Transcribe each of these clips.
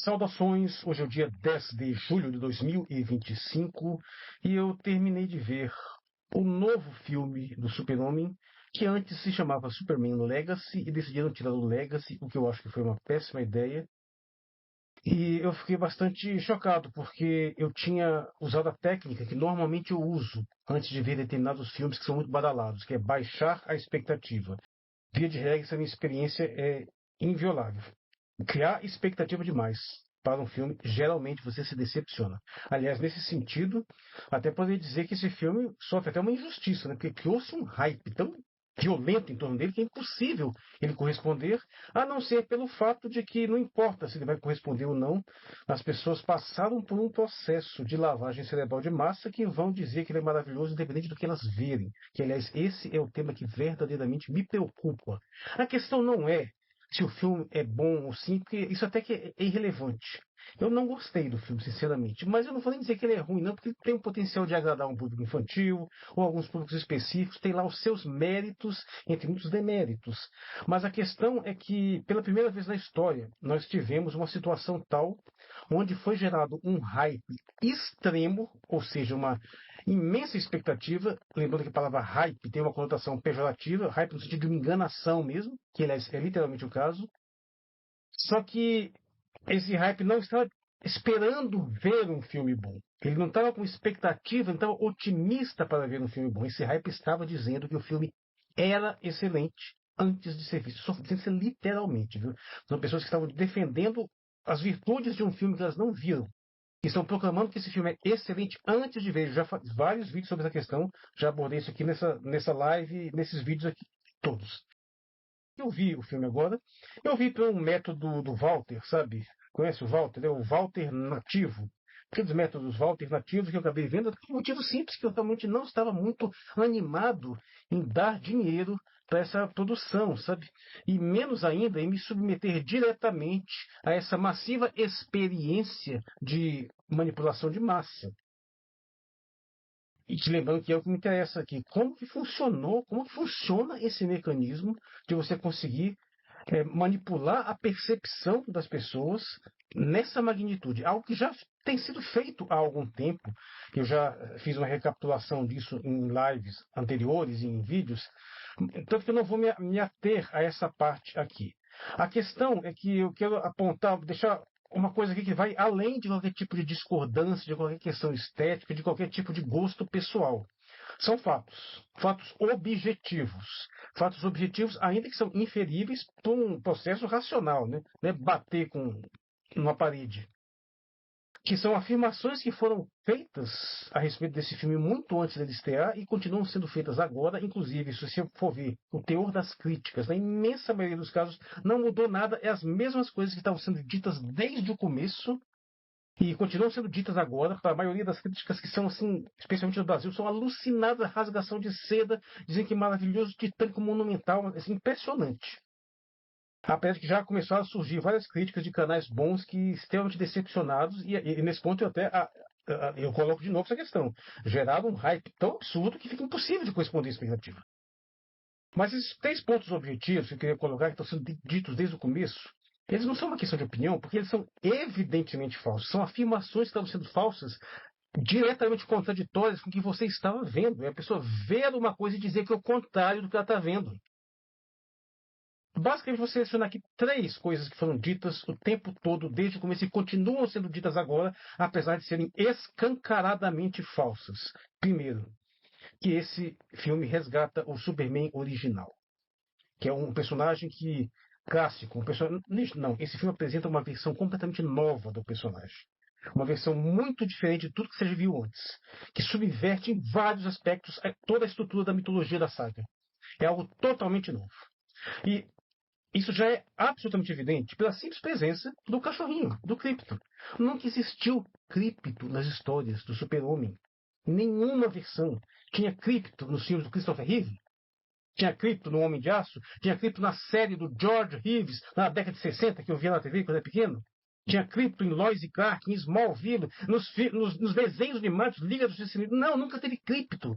Saudações, hoje é o dia 10 de julho de 2025 e eu terminei de ver o novo filme do Super-Homem, que antes se chamava Superman Legacy e decidiram tirar o Legacy, o que eu acho que foi uma péssima ideia. E eu fiquei bastante chocado, porque eu tinha usado a técnica que normalmente eu uso antes de ver determinados filmes que são muito badalados, que é baixar a expectativa. Via de regra, essa minha experiência é inviolável. Criar expectativa demais para um filme, geralmente você se decepciona. Aliás, nesse sentido, até poderia dizer que esse filme sofre até uma injustiça, né? Porque criou-se um hype tão violento em torno dele que é impossível ele corresponder, a não ser pelo fato de que não importa se ele vai corresponder ou não, as pessoas passaram por um processo de lavagem cerebral de massa que vão dizer que ele é maravilhoso independente do que elas verem. Que, aliás, esse é o tema que verdadeiramente me preocupa. A questão não é se o filme é bom ou sim, porque isso até que é irrelevante. Eu não gostei do filme, sinceramente, mas eu não vou nem dizer que ele é ruim, não, porque ele tem o potencial de agradar um público infantil ou alguns públicos específicos, tem lá os seus méritos, entre muitos deméritos. Mas a questão é que, pela primeira vez na história, nós tivemos uma situação tal onde foi gerado um hype extremo, ou seja, uma imensa expectativa, lembrando que a palavra hype tem uma conotação pejorativa, hype no sentido de uma enganação mesmo, que aliás é literalmente o caso. Só que esse hype não estava esperando ver um filme bom. Ele não estava com expectativa, não estava otimista para ver um filme bom. Esse hype estava dizendo que o filme era excelente antes de ser visto. Estou dizendo literalmente, viu? São pessoas que estavam defendendo as virtudes de um filme que elas não viram. E estão proclamando que esse filme é excelente antes de ver. Eu já fiz vários vídeos sobre essa questão, já abordei isso aqui nessa live, nesses vídeos aqui, todos. Eu vi o filme agora, eu vi pelo método do Walter, sabe? Conhece o Walter? É o Walter nativo. Aqueles métodos Walter nativos que eu acabei vendo, por um motivo simples, que eu realmente não estava muito animado em dar dinheiro para essa produção, sabe? E menos ainda em me submeter diretamente a essa massiva experiência de manipulação de massa. E te lembrando que é o que me interessa aqui, como que funcionou, como que funciona esse mecanismo de você conseguir manipular a percepção das pessoas nessa magnitude, algo que já tem sido feito há algum tempo. Eu já fiz uma recapitulação disso em lives anteriores, em vídeos, tanto que eu não vou me ater a essa parte aqui. A questão é que eu quero apontar, deixar uma coisa aqui que vai além de qualquer tipo de discordância, de qualquer questão estética, de qualquer tipo de gosto pessoal. São fatos, fatos objetivos. Fatos objetivos, ainda que são inferíveis para um processo racional, né? Não é bater com uma parede. Que são afirmações que foram feitas a respeito desse filme muito antes dele estrear e continuam sendo feitas agora. Inclusive, se você for ver o teor das críticas, na imensa maioria dos casos, não mudou nada. É as mesmas coisas que estavam sendo ditas desde o começo e continuam sendo ditas agora. Para a maioria das críticas que são, assim, especialmente no Brasil, são alucinadas, rasgação de seda, dizem que é maravilhoso, titânico, monumental, assim, impressionante. Apesar de que já começaram a surgir várias críticas de canais bons que extremamente decepcionados, e nesse ponto eu até eu coloco de novo essa questão. Geraram um hype tão absurdo que fica impossível de corresponder à expectativa. Mas esses 3 pontos objetivos que eu queria colocar, que estão sendo ditos desde o começo, eles não são uma questão de opinião, porque eles são evidentemente falsos. São afirmações que estão sendo falsas, diretamente contraditórias com o que você estava vendo. É a pessoa ver uma coisa e dizer que é o contrário do que ela está vendo. Basicamente, vou selecionar aqui 3 coisas que foram ditas o tempo todo, desde o começo, e continuam sendo ditas agora, apesar de serem escancaradamente falsas. Primeiro, que esse filme resgata o Superman original, que é um personagem que clássico, não, esse filme apresenta uma versão completamente nova do personagem. Uma versão muito diferente de tudo que você já viu antes, que subverte em vários aspectos toda a estrutura da mitologia da saga. É algo totalmente novo. E isso já é absolutamente evidente pela simples presença do cachorrinho, do Krypto. Nunca existiu Krypto nas histórias do Super-Homem. Nenhuma versão tinha Krypto nos filmes do Christopher Reeve. Tinha Krypto no Homem de Aço. Tinha Krypto na série do George Reeves, na década de 60, que eu via na TV quando era pequeno. Tinha Krypto em Lois e Clark, em Smallville, nos desenhos animados, Liga dos Justiça. Não, nunca teve Krypto.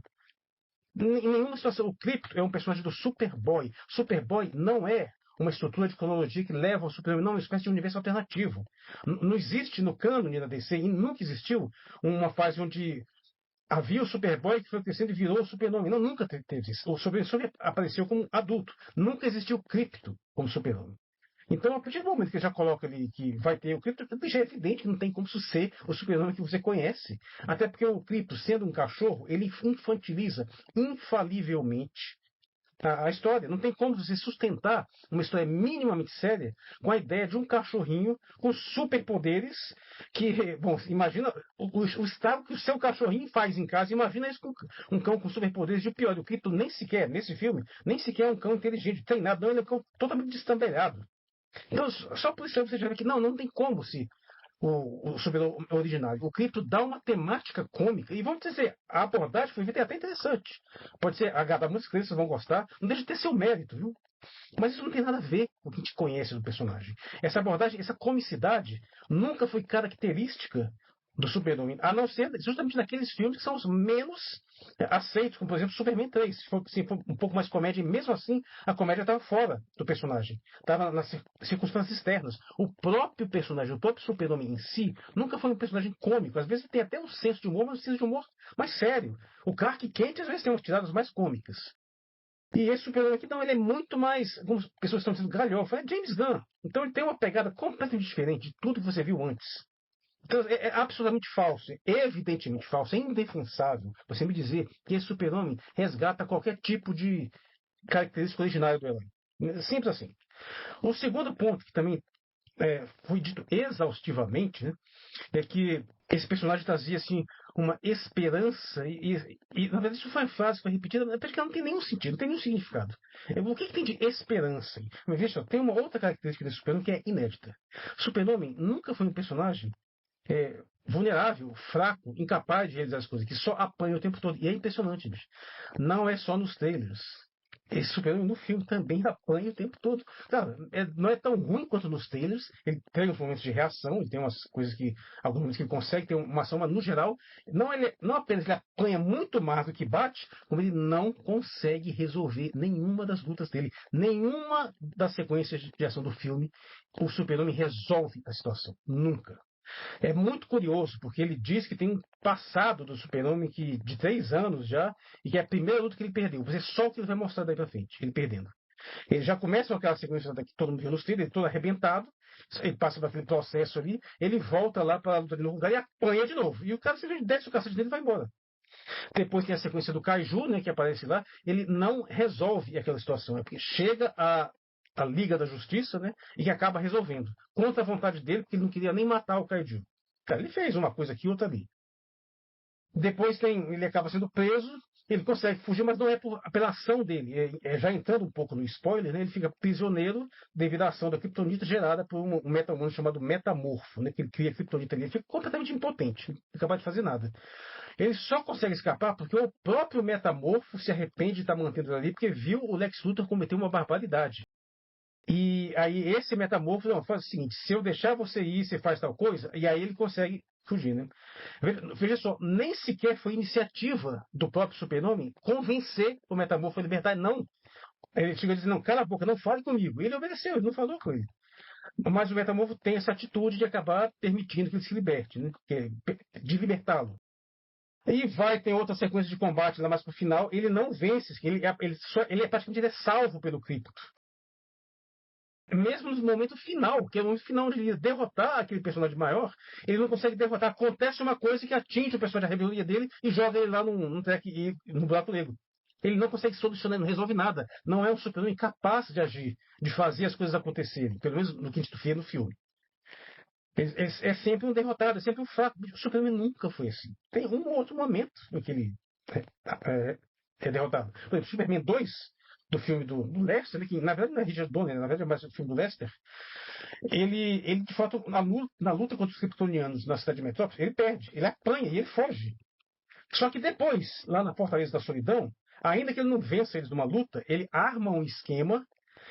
Em nenhuma situação. O Krypto é um personagem do Superboy. Superboy não é uma estrutura de cronologia que leva ao Super-Homem, não, uma espécie de universo alternativo. Não existe no cânone da DC, e nunca existiu, uma fase onde havia o Superboy que foi crescendo e virou o Super-Homem. Não, nunca teve isso. O Super-Homem apareceu como adulto. Nunca existiu o Krypto como Super-Homem. Então, a partir do momento que já coloca ali que vai ter o Krypto, já é evidente que não tem como isso ser o Super-Homem que você conhece. Até porque o Krypto, sendo um cachorro, ele infantiliza infalivelmente a história. Não tem como você sustentar uma história minimamente séria com a ideia de um cachorrinho com superpoderes que, bom, imagina o estado que o seu cachorrinho faz em casa. Imagina isso com um cão com superpoderes. E o pior, o Krypto nem sequer, nesse filme, nem sequer é um cão inteligente, treinado, não, ele é um cão totalmente destambelhado. Então, só por isso você já vê que não tem como se o super original. O Krypto dá uma temática cômica. E vamos dizer, a abordagem foi até interessante. Pode ser agradar muitas crianças vão gostar. Não deixa de ter seu mérito, viu? Mas isso não tem nada a ver com o que a gente conhece do personagem. Essa abordagem, essa comicidade, nunca foi característica do Super-Homem, a não ser justamente naqueles filmes que são os menos aceitos, como por exemplo Superman 3. Se for um pouco mais comédia, e mesmo assim a comédia estava fora do personagem, estava nas circunstâncias externas. O próprio personagem, o próprio Super-Homem em si, nunca foi um personagem cômico. Às vezes tem até um senso de humor, mas um senso de humor mais sério. O Clark Kent às vezes tem umas tiradas mais cômicas. E esse Super-Homem aqui, não, ele é muito mais, como as pessoas estão dizendo, galhofa, é James Gunn. Então ele tem uma pegada completamente diferente de tudo que você viu antes. Então, é absolutamente falso, é evidentemente falso, é indefensável você me dizer que esse Super-Homem resgata qualquer tipo de característica originária do herói. Simples assim. O segundo ponto, que também foi dito exaustivamente, né, é que esse personagem trazia assim, uma esperança, na verdade isso foi uma frase que foi repetida, mas que não tem nenhum sentido, não tem nenhum significado. O que tem de esperança? Mas veja, tem uma outra característica desse Super-Homem que é inédita. Super-Homem nunca foi um personagem vulnerável, fraco, incapaz de realizar as coisas, que só apanha o tempo todo. E é impressionante, bicho. Não é só nos trailers. Esse Super-Homem no filme também apanha o tempo todo. Claro, não é tão ruim quanto nos trailers. Ele tem uns momentos de reação, ele tem umas coisas que, alguns momentos que ele consegue ter uma ação, mas no geral, não apenas ele apanha muito mais do que bate, como ele não consegue resolver nenhuma das lutas dele. Nenhuma das sequências de ação do filme, o Super-Homem resolve a situação. Nunca. É muito curioso, porque ele diz que tem um passado do Super-Homem de 3 anos já, e que é a primeira luta que ele perdeu. Você só o que ele vai mostrar daí pra frente, ele perdendo. Ele já começa com aquela sequência que todo mundo viu nos trilhos, ele todo arrebentado, ele passa por aquele processo ali, ele volta lá para a luta de novo lugar e apanha de novo. E o cara simplesmente desce o cacete dele e vai embora. Depois tem a sequência do Kaiju, né, que aparece lá, ele não resolve aquela situação, é porque chega a Liga da Justiça, né, e que acaba resolvendo. Contra a vontade dele, porque ele não queria nem matar o Kaiju. Cara, ele fez uma coisa aqui, outra ali. Depois ele acaba sendo preso, ele consegue fugir, mas não é pela ação dele. Já entrando um pouco no spoiler, né, ele fica prisioneiro devido à ação da Kryptonita gerada por um meta-humano chamado Metamorfo, né, que ele cria a Kryptonita ali. Ele fica completamente impotente, não é capaz de fazer nada. Ele só consegue escapar porque o próprio Metamorfo se arrepende de estar mantendo ele ali, porque viu o Lex Luthor cometer uma barbaridade. E aí esse Metamorfo não, faz o seguinte, se eu deixar você ir, você faz tal coisa, e aí ele consegue fugir, né? Veja só, nem sequer foi iniciativa do próprio Super-Homem convencer o Metamorfo a libertar, não. Ele chegou a dizer, não, cala a boca, não fale comigo. Ele obedeceu, ele não falou com ele. Mas o Metamorfo tem essa atitude de acabar permitindo que ele se liberte, né? De libertá-lo. E tem outra sequência de combate lá mais pro final, ele não vence, ele é praticamente salvo pelo Krypto. Mesmo no momento final, que é o momento final de derrotar aquele personagem maior, ele não consegue derrotar. Acontece uma coisa que atinge o personagem da rebeldia dele e joga ele lá num track no buraco negro. Ele não consegue solucionar, não resolve nada. Não é um Super-Homem capaz de agir, de fazer as coisas acontecerem, pelo menos no que a gente vê no filme. É sempre um derrotado, é sempre um fraco. O Superman nunca foi assim. Tem um ou outro momento em que ele é derrotado. Por exemplo, Superman 2, do filme do Lester, que na verdade não é Richard Donner, na verdade é mais o filme do Lester, ele de fato, na luta contra os kryptonianos na cidade de Metrópolis, ele perde, ele apanha e ele foge. Só que depois, lá na Fortaleza da Solidão, ainda que ele não vença eles numa luta, ele arma um esquema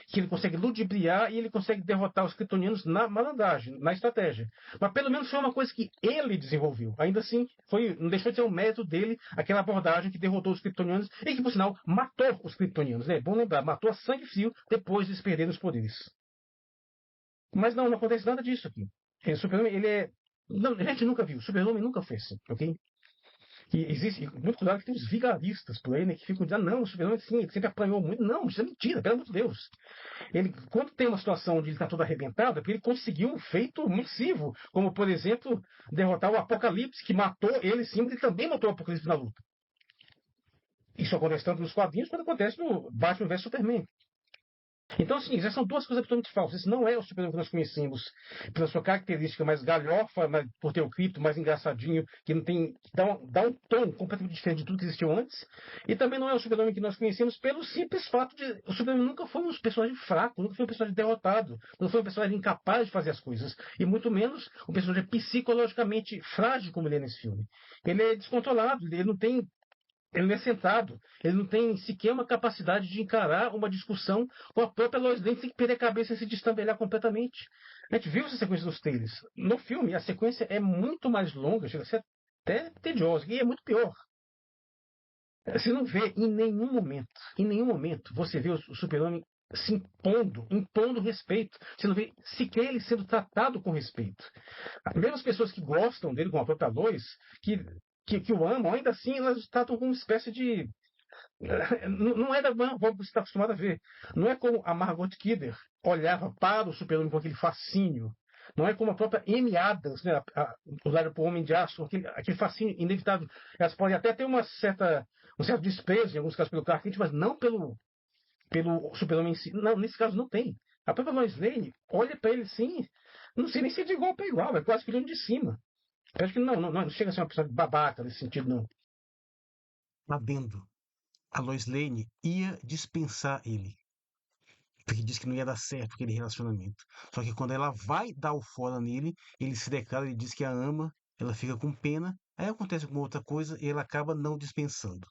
que ele consegue ludibriar e ele consegue derrotar os kryptonianos na malandragem, na estratégia. Mas pelo menos foi uma coisa que ele desenvolveu. Ainda assim, não deixou de ser um mérito dele, aquela abordagem que derrotou os kryptonianos e que, por sinal, matou os kryptonianos. Né? É bom lembrar, matou a sangue frio depois de perderem os poderes. Mas não acontece nada disso aqui. O Super-Homem, ele é... Não, a gente nunca viu. O Super-Homem nunca foi assim, ok? E existe, muito cuidado que tem os vigaristas por aí, né, que ficam dizendo, não, o Super-Homem sim, ele sempre apanhou muito. Não, isso é mentira, pelo amor de Deus. Ele, quando tem uma situação onde ele está todo arrebentado, é porque ele conseguiu um feito massivo, como, por exemplo, derrotar o Apocalipse, que matou ele sim, mas ele também matou o Apocalipse na luta. Isso acontece tanto nos quadrinhos quanto acontece no Batman vs Superman. Então, assim, já são duas coisas absolutamente falsas. Esse não é o Super-Homem que nós conhecemos pela sua característica mais galhofa, por ter o cripto mais engraçadinho, que não tem. Dá um tom completamente diferente de tudo que existiu antes. E também não é o Super-Homem que nós conhecemos pelo simples fato de. O Super-Homem nunca foi um personagem fraco, nunca foi um personagem derrotado, não foi um personagem incapaz de fazer as coisas. E muito menos um personagem psicologicamente frágil como ele é nesse filme. Ele é descontrolado, ele não tem. Ele não é sentado, ele não tem sequer uma capacidade de encarar uma discussão com a própria Lois Lane sem perder a cabeça e se destambelhar completamente. A gente viu essa sequência dos trailers. No filme, a sequência é muito mais longa, chega a ser até tediosa, e é muito pior. Você não vê em nenhum momento, você vê o Super-Homem se impondo respeito. Você não vê sequer ele sendo tratado com respeito. Mesmo as pessoas que gostam dele, como a própria Lois, que o amam, ainda assim elas tratam como uma espécie de. Não é da forma que você está acostumado a ver. Não é como a Margot Kidder olhava para o Super-Homem com aquele fascínio. Não é como a própria Amy Adams, né, usada por Homem de Aço, aquele fascínio inevitável. Elas podem até ter um certo desprezo, em alguns casos, pelo Clark Kent, mas não pelo Super-Homem em si. Não, nesse caso não tem. A própria Lois Lane olha para ele assim, não sei nem se é de igual para igual, é quase que olhando de cima. Eu acho que não chega a ser uma pessoa babaca nesse sentido, não. Adendo. A Lois Lane ia dispensar ele. Porque disse que não ia dar certo aquele relacionamento. Só que quando ela vai dar o fora nele, ele se declara, ele diz que a ama, ela fica com pena, aí acontece alguma outra coisa e ela acaba não dispensando.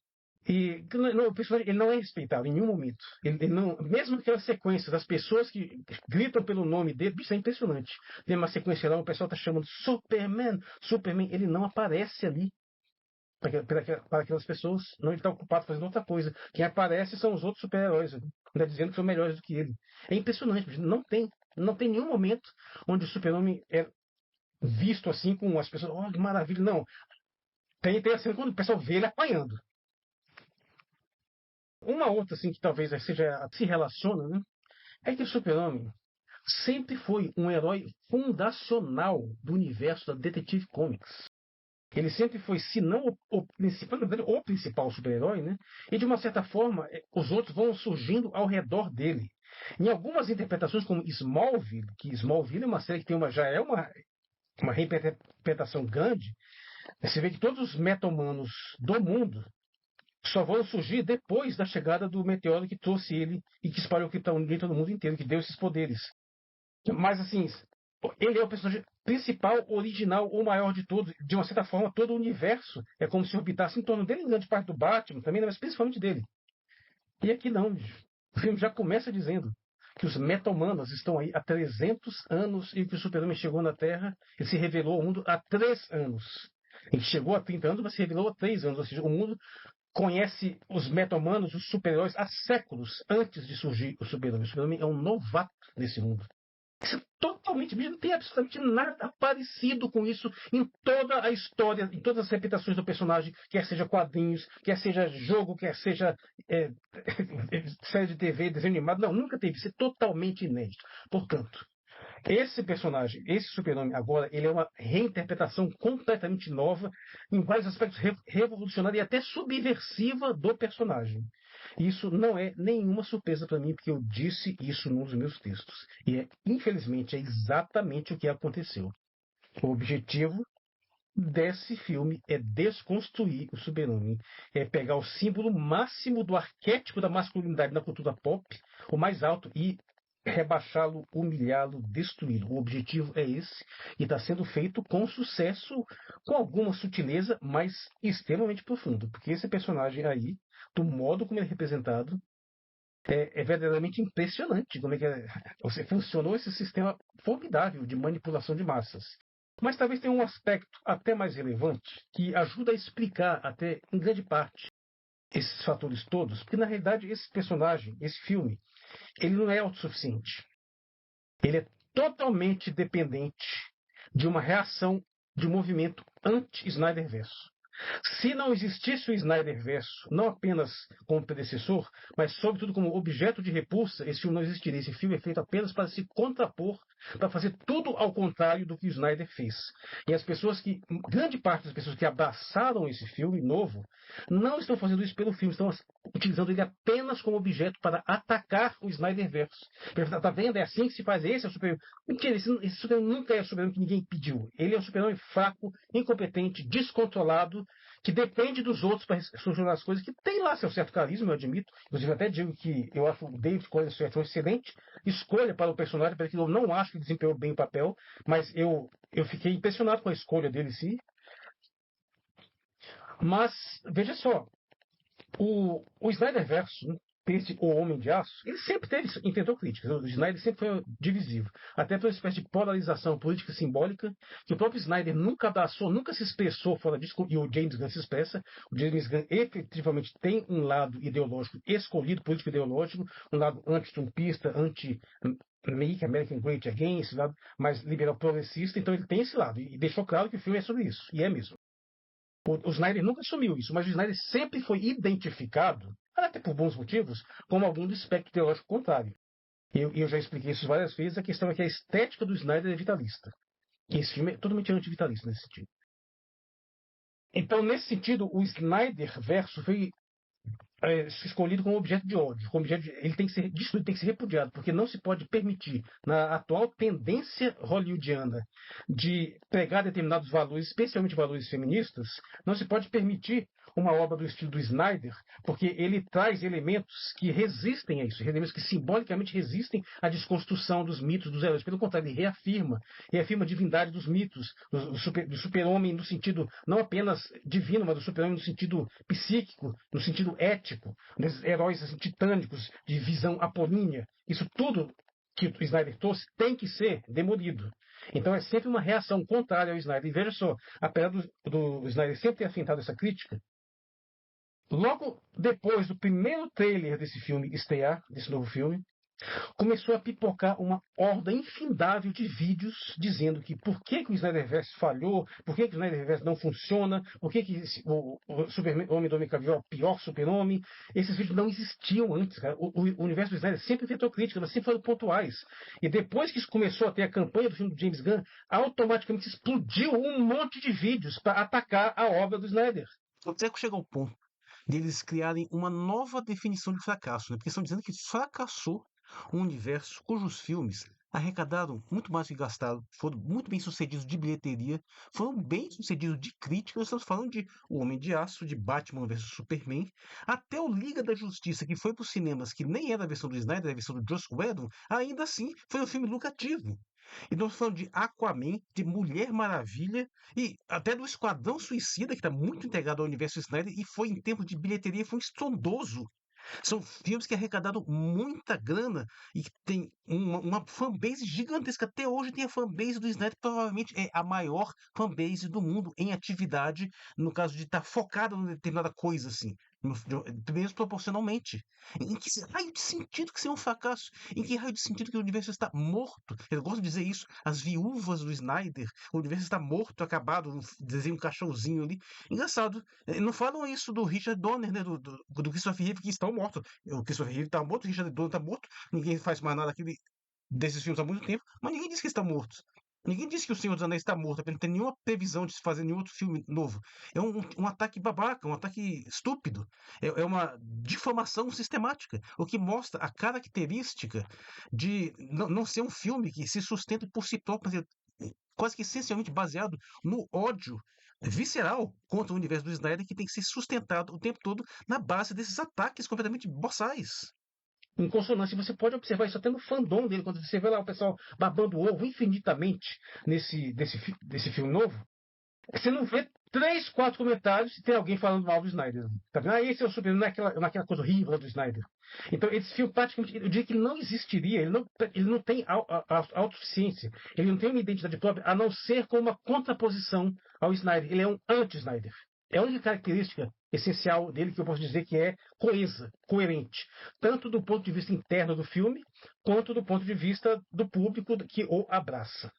E o personagem ele não é respeitado em nenhum momento. Ele não, mesmo aquela sequência das pessoas que gritam pelo nome dele, isso é impressionante. Tem uma sequência lá, o pessoal está chamando Superman, ele não aparece ali para aquelas pessoas, não ele está ocupado fazendo outra coisa. Quem aparece são os outros super-heróis, ainda dizendo que são melhores do que ele. É impressionante, não tem nenhum momento onde o Super-Homem é visto assim com as pessoas, oh, que maravilha, não. Tem a cena quando o pessoal vê ele apanhando. Uma outra, assim, que talvez se relaciona, né? É que o Super-Homem sempre foi um herói fundacional do universo da Detective Comics. Ele sempre foi, se não o principal super-herói, né? E de uma certa forma, os outros vão surgindo ao redor dele. Em algumas interpretações, como Smallville, que Smallville é uma série que já é uma reinterpretação grande, você vê que todos os meta-humanos do mundo só vão surgir depois da chegada do meteoro que trouxe ele e que espalhou o Krypton em todo mundo inteiro, que deu esses poderes. Mas assim, ele é o personagem principal, original, o maior de todos. De uma certa forma, todo o universo é como se orbitasse em torno dele, em grande parte do Batman também, mas principalmente dele. E aqui não. O filme já começa dizendo que os meta-humanos estão aí há 300 anos e que o Super-Homem chegou na Terra e se revelou ao mundo há 3 anos. Ele chegou há 30 anos, mas se revelou há 3 anos. Ou seja, o mundo conhece os meta-humanos, os super-heróis, há séculos antes de surgir o Super-Homem. O Super-Homem é um novato nesse mundo. Isso é totalmente, não tem absolutamente nada parecido com isso em toda a história, em todas as repetições do personagem, quer seja quadrinhos, quer seja jogo, quer seja série de TV, desenho animado. Não, nunca teve. Isso é totalmente inédito. Portanto, esse personagem, esse super-homem agora, ele é uma reinterpretação completamente nova, em vários aspectos revolucionária e até subversiva do personagem. Isso não é nenhuma surpresa para mim, porque eu disse isso num dos meus textos. E, infelizmente, é exatamente o que aconteceu. O objetivo desse filme é desconstruir o super-homem. É pegar o símbolo máximo do arquétipo da masculinidade na cultura pop, o mais alto, e rebaixá-lo, humilhá-lo, destruí-lo. O objetivo é esse e está sendo feito com sucesso, com alguma sutileza, mas extremamente profundo. Porque esse personagem aí, do modo como ele é representado, É verdadeiramente impressionante como é que você funcionou esse sistema formidável de manipulação de massas. Mas talvez tenha um aspecto até mais relevante que ajuda a explicar até em grande parte esses fatores todos, porque na realidade esse personagem, esse filme, ele não é autossuficiente. Ele é totalmente dependente de uma reação de um movimento anti-Snyderverso. Se não existisse o Snyderverso, não apenas como predecessor, mas sobretudo como objeto de repulsa, esse filme não existiria. Esse filme é feito apenas para se contrapor, para fazer tudo ao contrário do que o Snyder fez. E as pessoas que, grande parte das pessoas que abraçaram esse filme novo, não estão fazendo isso pelo filme, estão utilizando ele apenas como objeto para atacar o Snyderverso. Tá vendo? É assim que se faz. Esse é o super-homem. Mentira, esse super-homem nunca é o super-homem que ninguém pediu. Ele é um super-homem fraco, incompetente, descontrolado, que depende dos outros para solucionar as coisas, que tem lá seu certo carisma, eu admito. Inclusive, até digo que eu acho o David Cronenberg uma excelente escolha para o personagem, porque eu não acho que ele desempenhou bem o papel, mas eu fiquei impressionado com a escolha dele em si. Mas, veja só, o Snyderverso, esse O Homem de Aço, ele sempre enfrentou críticas. O Snyder sempre foi divisivo. Até por uma espécie de polarização política simbólica, que o próprio Snyder nunca abraçou, nunca se expressou fora disso, e o James Gunn se expressa. O James Gunn efetivamente tem um lado ideológico escolhido, político ideológico, um lado anti-trumpista, Make American Great Again, esse lado mais liberal progressista, então ele tem esse lado, e deixou claro que o filme é sobre isso, e é mesmo. O Snyder nunca assumiu isso, mas o Snyder sempre foi identificado, até por bons motivos, como alguém do espectro teológico contrário. Eu já expliquei isso várias vezes, a questão é que a estética do Snyder é vitalista. E esse filme é totalmente antivitalista nesse sentido. Então, nesse sentido, o Snyder verso foi escolhido como objeto de ódio. Ele tem que ser destruído, tem que ser repudiado, porque não se pode permitir, na atual tendência hollywoodiana de pregar determinados valores, especialmente valores feministas, não se pode permitir uma obra do estilo do Snyder, porque ele traz elementos que resistem a isso, elementos que simbolicamente resistem à desconstrução dos mitos dos heróis. Pelo contrário, ele reafirma a divindade dos mitos, do super-homem no sentido não apenas divino, mas do super-homem no sentido psíquico, no sentido ético, desses heróis assim, titânicos de visão apolínea. Isso tudo que o Snyder trouxe tem que ser demolido. Então é sempre uma reação contrária ao Snyder. E veja só, apesar do Snyder sempre ter afintado essa crítica, logo depois do primeiro trailer desse filme estrear, desse novo filme, começou a pipocar uma horda infindável de vídeos dizendo que por que o Snyderverse falhou, por que o Snyderverse não funciona, por que o Super-Homem do Homem Caviar é o pior super-homem. Esses vídeos não existiam antes, cara. O universo do Snyder sempre enfrentou crítica, mas sempre foram pontuais. E depois que isso começou a ter a campanha do filme do James Gunn, automaticamente explodiu um monte de vídeos para atacar a obra do Snyder. Até que chega ao ponto deles criarem uma nova definição de fracasso, né? Porque estão dizendo que fracassou um universo cujos filmes arrecadaram muito mais do que gastaram, foram muito bem sucedidos de bilheteria, foram bem sucedidos de crítica. Nós estamos falando de O Homem de Aço, de Batman vs Superman, até o Liga da Justiça, que foi para os cinemas, que nem era a versão do Snyder, era a versão do Joss Whedon, ainda assim foi um filme lucrativo. E nós falando de Aquaman, de Mulher Maravilha e até do Esquadrão Suicida, que está muito integrado ao universo Snyder e foi, em termos de bilheteria, foi estrondoso. São filmes que arrecadaram muita grana e que tem uma fanbase gigantesca. Até hoje tem a fanbase do Snyder, que provavelmente é a maior fanbase do mundo em atividade, no caso de estar focada em determinada coisa, assim, mesmo proporcionalmente. Em que raio de sentido que seria um fracasso? Em que raio de sentido que o universo está morto? Eu gosto de dizer isso. As viúvas do Snyder, o universo está morto, acabado, desenho um cachorrozinho ali. Engraçado, não falam isso do Richard Donner, né? Do Christopher Reeve, que estão mortos. O Christopher Reeve está morto, o Richard Donner está morto, ninguém faz mais nada desses filmes há muito tempo, mas ninguém diz que estão mortos. Ninguém disse que o Senhor dos Anéis está morto, porque não tem nenhuma previsão de se fazer nenhum outro filme novo. É um ataque babaca, um ataque estúpido. É uma difamação sistemática, o que mostra a característica de não ser um filme que se sustenta por si próprio, quase que essencialmente baseado no ódio visceral contra o universo do Snyder, que tem que ser sustentado o tempo todo na base desses ataques completamente boçais. Em consonância, você pode observar isso até no fandom dele, quando você vê lá o pessoal babando o ovo infinitamente desse filme novo. Você não vê 3, 4 comentários e tem alguém falando mal do Snyder. Tá vendo? Esse é o Superman naquela coisa horrível do Snyder. Então, esse filme, praticamente, eu diria que ele não existiria, ele não tem autossuficiência, ele não tem uma identidade própria, a não ser como uma contraposição ao Snyder. Ele é um anti-Snyder. É a única característica essencial dele que eu posso dizer que é coesa, coerente, tanto do ponto de vista interno do filme, quanto do ponto de vista do público que o abraça.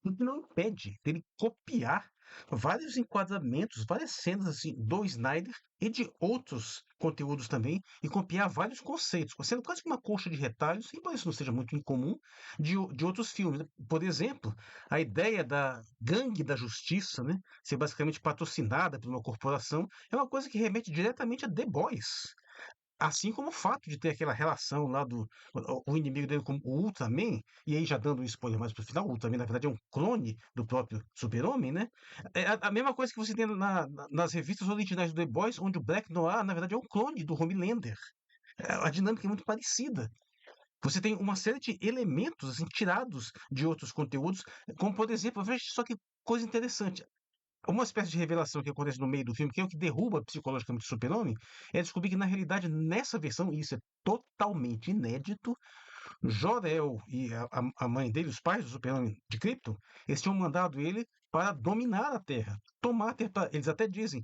O que não impede dele copiar vários enquadramentos, várias cenas assim, do Snyder e de outros conteúdos também, e copiar vários conceitos, sendo quase que uma coxa de retalhos, embora isso não seja muito incomum, de outros filmes. Por exemplo, a ideia da gangue da justiça, né, ser basicamente patrocinada por uma corporação, é uma coisa que remete diretamente a The Boys. Assim como o fato de ter aquela relação lá do o inimigo dele com o Ultraman, e aí já dando um spoiler mais pro final, o Ultraman na verdade é um clone do próprio Super-Homem, né? É a mesma coisa que você tem nas revistas originais do The Boys, onde o Black Noir na verdade é um clone do Homelander. A dinâmica é muito parecida. Você tem uma série de elementos assim, tirados de outros conteúdos, como por exemplo, veja só que coisa interessante. Uma espécie de revelação que acontece no meio do filme, que é o que derruba psicologicamente o Super-Homem, é descobrir que, na realidade, nessa versão, e isso é totalmente inédito, Jor-El e a mãe dele, os pais do Super-Homem de Krypton, eles tinham mandado ele para dominar a Terra. Tomar a Terra, eles até dizem,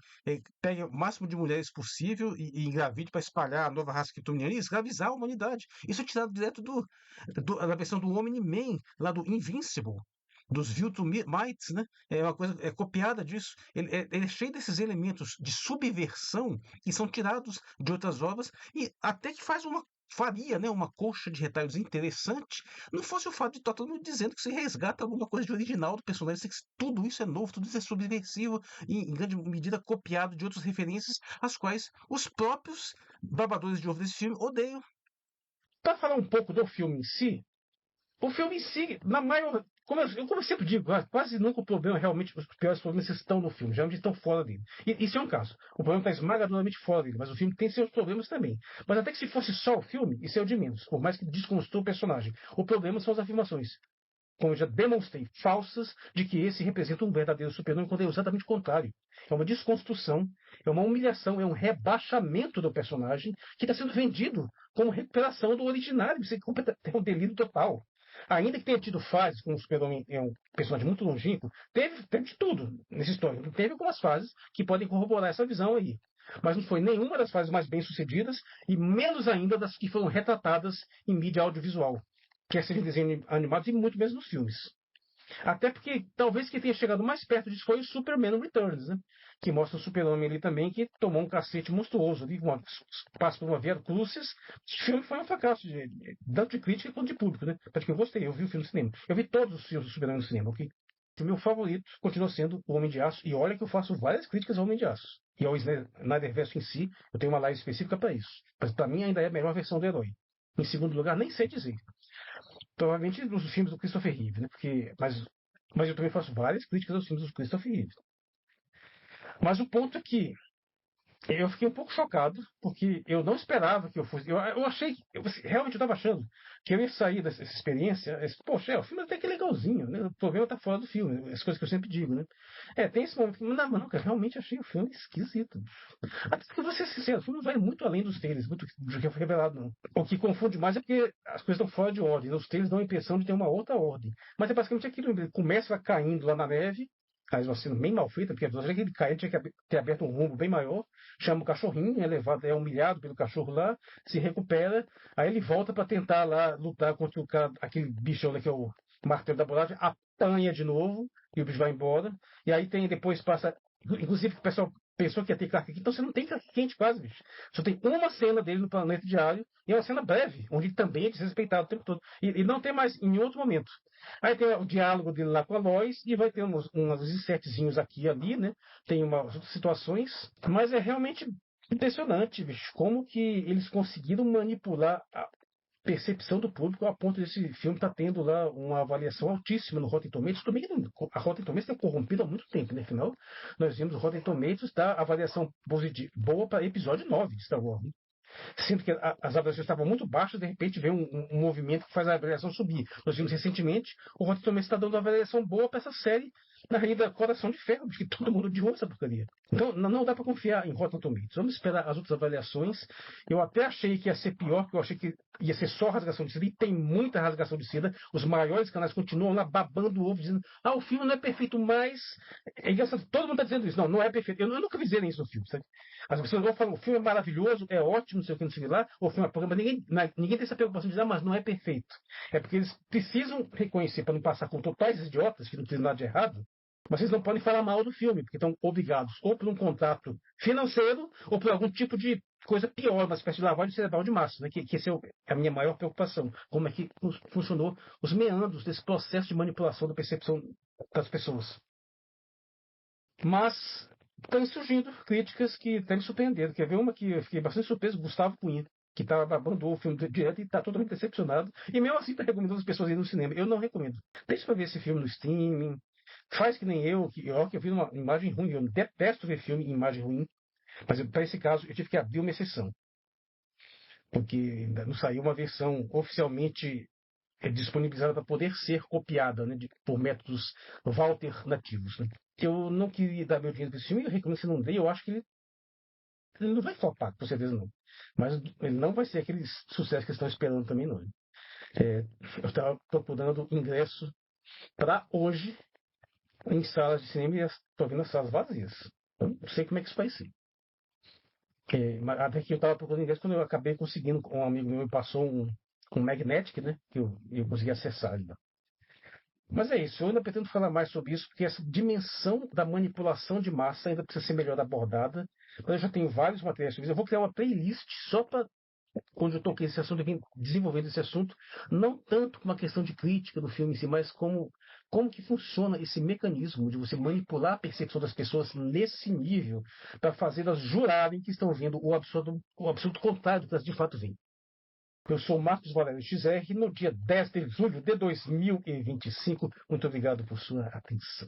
pegue o máximo de mulheres possível e engravide para espalhar a nova raça kryptoniana e escravizar a humanidade. Isso é tirado direto da versão do Omni-Man, lá do Invincible, dos Viltrumites, né? É uma coisa copiada disso. Ele é cheio desses elementos de subversão que são tirados de outras obras e até que faria, né, uma coxa de retalhos interessante, não fosse o fato de estar todo mundo dizendo que se resgata alguma coisa de original do personagem, que tudo isso é novo, tudo isso é subversivo e em grande medida copiado de outras referências, as quais os próprios babadores de ovo desse filme odeiam. Para falar um pouco do filme em si, o filme em si, na maior. Como eu sempre digo, quase nunca o problema realmente, os piores problemas estão no filme, geralmente estão fora dele. E isso é um caso. O problema está esmagadoramente fora dele, mas o filme tem seus problemas também. Mas até que se fosse só o filme, isso é o de menos, por mais que desconstrua o personagem. O problema são as afirmações, como eu já demonstrei, falsas, de que esse representa um verdadeiro super-homem, quando é exatamente o contrário. É uma desconstrução, é uma humilhação, é um rebaixamento do personagem que está sendo vendido como recuperação do originário. Isso é um delírio total. Ainda que tenha tido fases, como o Super-Homem é um personagem muito longínquo, teve de tudo nessa história. Teve algumas fases que podem corroborar essa visão aí. Mas não foi nenhuma das fases mais bem-sucedidas e menos ainda das que foram retratadas em mídia audiovisual, quer seja em desenhos animados e muito menos nos filmes. Até porque talvez quem tenha chegado mais perto disso foi o Superman Returns, né? Que mostra o Super-Homem ali também, que tomou um cacete monstruoso ali, passa por uma via crucis. O filme foi um fracasso, tanto de crítica quanto de público, né? Acho que eu gostei, eu vi o filme no cinema. Eu vi todos os filmes do Superman no cinema, ok? O meu favorito continua sendo o Homem de Aço, e olha que eu faço várias críticas ao Homem de Aço. E ao Snyderverse em si, eu tenho uma live específica para isso. Mas para mim ainda é a melhor versão do herói. Em segundo lugar, nem sei dizer. Provavelmente dos filmes do Christopher Reeve, né? Mas eu também faço várias críticas aos filmes do Christopher Reeve. Mas o ponto é que eu fiquei um pouco chocado, porque eu não esperava que eu fosse. Eu achei, realmente eu estava achando que eu ia sair dessa experiência. Poxa, o filme até que é legalzinho, né? O problema está fora do filme, as coisas que eu sempre digo, né? Tem esse momento, não, cara, realmente achei o filme esquisito. Até porque, vou ser sincero, o filme vai muito além dos trailers, muito do que foi revelado, não. O que confunde mais é porque as coisas estão fora de ordem, né? Os trailers dão a impressão de ter uma outra ordem. Mas é basicamente aquilo, ele começa caindo lá na neve. Faz uma cena bem mal feita, porque a velocidade que ele cai, ele tinha que ter aberto um rumbo bem maior, chama o cachorrinho, é levado, é humilhado pelo cachorro lá, se recupera, aí ele volta para tentar lá lutar contra o cara, aquele bichão lá que é o martelo da bolagem, apanha de novo, e o bicho vai embora, e aí depois passa, inclusive o pessoal pensou que ia ter Clark Kent, então você não tem Clark Kent quase, bicho. Só tem uma cena dele no Planeta Diário, e é uma cena breve, onde ele também é desrespeitado o tempo todo. E não tem mais em outro momento. Aí tem o diálogo dele lá com a Lois, e vai ter uns insertzinhos aqui e ali, né? Tem umas outras situações, mas é realmente impressionante, bicho, como que eles conseguiram manipular a percepção do público a ponto desse filme estar tendo lá uma avaliação altíssima no Rotten Tomatoes. Também a Rotten Tomatoes está corrompida há muito tempo, né? Afinal, nós vimos o Rotten Tomatoes dar avaliação positiva, boa para episódio 9 de Star Wars. Né? Sendo que as avaliações estavam muito baixas, de repente vem um movimento que faz a avaliação subir. Nós vimos recentemente, o Rotten Tomatoes está dando uma avaliação boa para essa série na realidade, Coração de Ferro, porque todo mundo odiou essa porcaria. Então, não dá para confiar em Rotten Tomatoes. Vamos esperar as outras avaliações. Eu até achei que ia ser pior, porque eu achei que ia ser só rasgação de seda, e tem muita rasgação de seda. Os maiores canais continuam lá babando o ovo, dizendo: o filme não é perfeito, mas. É engraçado, todo mundo está dizendo isso. Não é perfeito. Eu nunca vi dizerem isso no filme, sabe? As pessoas vão falar: o filme é maravilhoso, é ótimo, não sei o que, não sei o que lá, o filme é programa. Ninguém tem essa preocupação de dizer: mas não é perfeito. É porque eles precisam reconhecer, para não passar com totais idiotas, que não tem nada de errado, mas vocês não podem falar mal do filme, porque estão obrigados ou por um contrato financeiro ou por algum tipo de coisa pior, uma espécie de lavagem cerebral de massa, né? Que essa é a minha maior preocupação. Como é que funcionou os meandros desse processo de manipulação da percepção das pessoas. Mas estão surgindo críticas que estão me surpreendendo. Quer ver uma que eu fiquei bastante surpreso? Gustavo Cunha, que abandonou o filme direto e está totalmente decepcionado. E mesmo assim está recomendando as pessoas irem no cinema. Eu não recomendo. Deixa para ver esse filme no streaming. Faz que nem eu, que eu vi uma imagem ruim. Eu detesto ver filme em imagem ruim. Mas para esse caso, eu tive que abrir uma exceção. Porque ainda não saiu uma versão oficialmente disponibilizada para poder ser copiada, né, por métodos alternativos. Né. Eu não queria dar meu dinheiro para esse filme, eu recomendo que você não dê, eu acho que ele não vai flopar, com certeza não. Mas ele não vai ser aquele sucesso que eles estão esperando também, não. Eu estava procurando ingresso para hoje em salas de cinema e estou vendo as salas vazias. Eu não sei como é que isso vai ser. Até que eu estava procurando ingresso quando eu acabei conseguindo, um amigo meu me passou um Magnetic, né? Que eu consegui acessar ali. Mas é isso, eu ainda pretendo falar mais sobre isso, porque essa dimensão da manipulação de massa ainda precisa ser melhor abordada. Eu já tenho vários materiais sobre isso. Eu vou criar uma playlist só para onde eu toquei esse assunto e vim desenvolvendo esse assunto, não tanto como uma questão de crítica do filme em si, mas como que funciona esse mecanismo de você manipular a percepção das pessoas nesse nível para fazê-las jurarem que estão vendo o absurdo contrário do que elas de fato veem. Eu sou Marcos Valério XR, no dia 10 de julho de 2025. Muito obrigado por sua atenção.